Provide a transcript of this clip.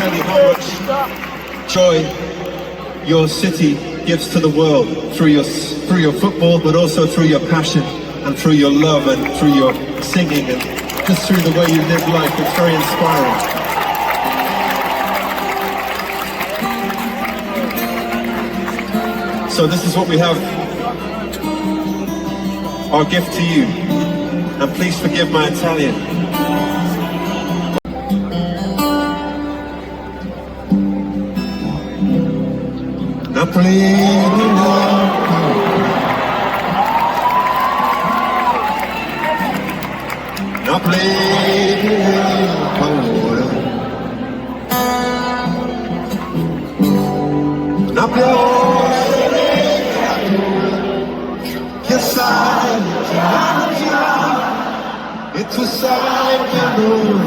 tell you how much joy your city gives to the world through your football, but also through your passion and through your love and through your singing and just through the way you live life. It's very inspiring. So this is what we have, our gift to you, and please forgive my Italian. Napoli, Napoli, Napoli, che sai, e tu sai che non